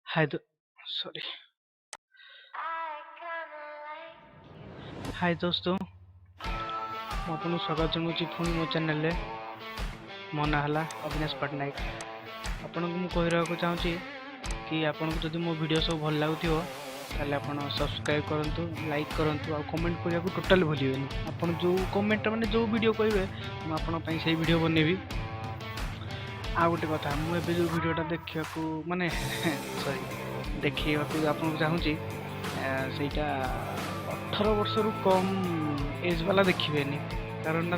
हाय दो sorry hi दोस्तों ମୁଁ ଆପଣଙ୍କୁ ସ୍ୱାଗତ ଜଣାଉଛି ପୁଣି ମୋ ଚ୍ୟାନେଲରେ। ମୋ ନାଁ ହେଲା ଅବିନାଶ ପଟ୍ଟନାୟକ। ଆପଣଙ୍କୁ ମୁଁ କହିବାକୁ ଚାହୁଁଛି କି ଆପଣଙ୍କୁ ଯଦି ମୋ ଭିଡ଼ିଓ ସବୁ ଭଲ ଲାଗୁଥିବ ତାହେଲେ ଆପଣ ସବସ୍କ୍ରାଇବ୍ କରନ୍ତୁ, ଲାଇକ୍ କରନ୍ତୁ ଆଉ କମେଣ୍ଟ କରିବାକୁ ଟୋଟାଲି ଭୁଲିବେନି। ଆପଣ ଯେଉଁ କମେଣ୍ଟ ମାନେ ଯେଉଁ ଭିଡ଼ିଓ କହିବେ ମୁଁ ଆପଣଙ୍କ ପାଇଁ ସେଇ ଭିଡ଼ିଓ ବନେଇବି। ଆଉ ଗୋଟେ କଥା, ମୁଁ ଏବେ ଯେଉଁ ଭିଡ଼ିଓଟା ଦେଖିବାକୁ ମାନେ ସରି ଦେଖେଇବାକୁ ଆପଣଙ୍କୁ ଚାହୁଁଛି ସେଇଟା 18 ବର୍ଷରୁ କମ୍ एज वाला देखिए कारण ना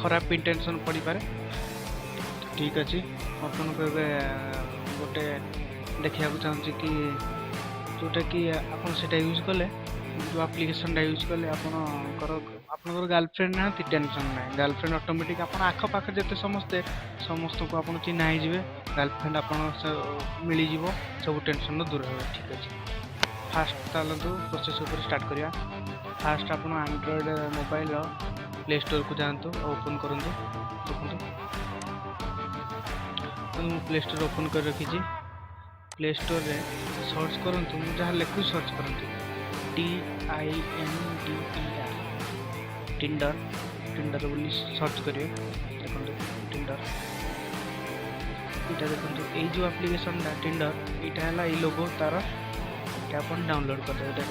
खराब इंटेंशन पड़ पारे। ठीक अच्छे आपको गोटे देखा चाहूँगी कि जोटा कि आपटा यूज कले जो आप्लिकेशन यूज कले आपंकर गर्लफ्रेंड ना टेंशन ना गर्लफ्रेंड ऑटोमेटिक आप आख पाख जिते समस्ते समस्त को आप चिन्ह हो गर्लफ्रेंड आप मिल सब टेंशन दूर हो। ठीक अच्छे फास्ट चलतु प्रोसेस स्टार्ट करिया। फास्ट आप एंड्रॉयड मोबाइल प्ले स्टोर को जातु ओपन करूँ। देखो मुझे प्ले स्टोर ओपन कर रखी। प्ले स्टोर रे सर्च करूँ जहाँ लिखु सर्च करूँ TINDER टिंडर टिंडर बोली सर्च करेंगे। देखो टिंडर यहाँ देखो ये जो एप्लिकेशन टिंडर यहाँ है लोगो तार अपन डाउनलोड करदे।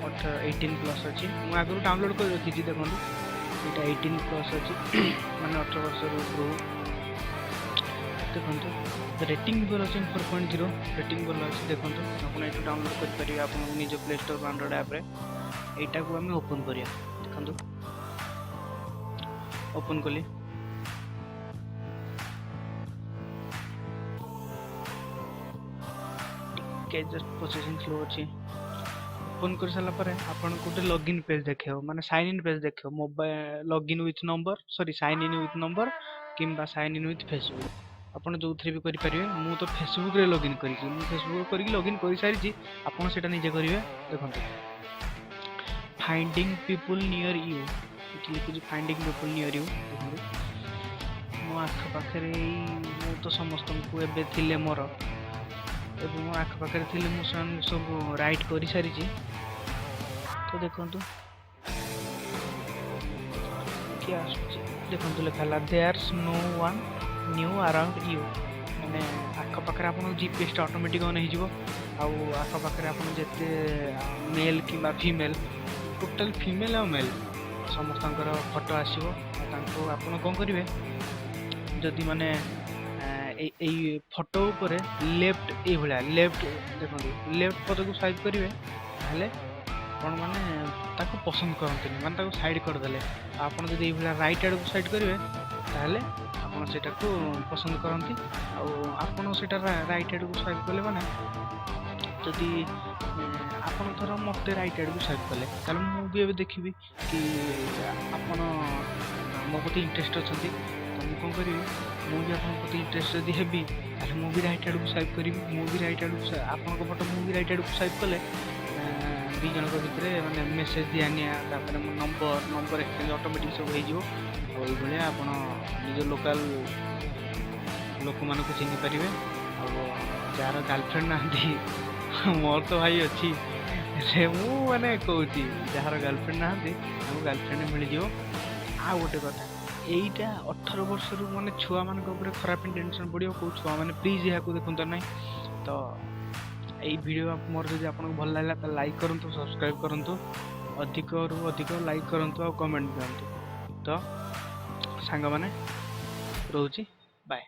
18+ अच्छी मुझे आगुरी डाउनलोड कर रखी। देखो यहाँ 18+ अच्छी माने 18 वर्ष ऊपर। देखो रेटिंग भल अच्छे 4.0 रेटिंग भल अच्छी। देखो आप डाउनलोड करेंगे आप निज प्ले स्टोर एंड्रॉइड ऐप यहाँ को आम ओपन करिया। देखो ओपन कली जस्ट प्रोसेसिंग स्लो अच्छी। ओपन कर सारा पर आपन गोटे लॉगिन पेज देखे माने साइन इन पेज देखे mobile login with number sorry sign in with number किंबा साइन इन विथ फेसबुक आपन जो थ्री भी करि परिबे। मु तो फेसबुक रे लॉगिन करिछि मु फेसबुक करिक लॉगिन करि सारिछि आपन सेटा निजे करिवे। देखंतु finding people near you it लिखि फाइंडिंग पीपल नियर यू। देखंतु मो आख पाखरे मु तो समस्त को एबे थिले मोर एवं मो आख पाखे थी मुझे सब राइट कर सारी। तो देखो क्या देखो लिखा there's no one new around you मैंने आख पाखे आप जीपीएस ऑटोमेटिक ऑन हो आख पाखे आप जिते मेल कि फीमेल टोटल फीमेल और मेल समस्त फोटो आसो आप कौन करेंगे जदि माने फोटो उपरे लेफ्ट ये भाया लेफ्ट देखो लेफ्ट पद को स्वाइप करेंगे ताहले कौन माने ताको पसंद करते माने ताको साइड करदे। आपन जदि ये राइट आड़ को साइड करेंगे ताहले आपन सेटा को पसंद करती आपन सेटा राइट आड़ को स्वाइप कले माने जदि आपन थोड़ा मत राइट आड़ को स्वाइप कले ताहले मु भी देखी कि आपन मो प्रति इंटरेस्ट अच्छा तो मुझे कौन करी मुझे आप इंटरेस्ट जब हेबी ताले मु भी राइट आड़ को स्वाइप करी मु भी राइट आड़ को आपन फोटो मु भी राइट आड़ को स्वाइप कले दी जन भितर माने मेसेज दिया नंबर नंबर एक्सचेंज ऑटोमेटिक सब हो भाई आप निज लोकल लोक मान को चिन्ह पारे। जार गर्लफ्रेंड ना मोर तो भाई अच्छी से मुझे कहूँ जार गर्लफ्रेंड ना गर्लफ्रेंड मिल जाओ। आ गोटे कथा यहीटा 18 वर्ष माने छुआ मान खराब इंटेंशन पड़ो कौ छुआ मैंने प्लीज यहाँ देखता ना। तो यही वीडियो मोर जब आपको भल लगा तो लाइक करूँ सब्सक्राइब करूँ अधिक रु अधिक लाइक करूँ और कमेंट दिखाँ। तो सांग माने रोची बाय।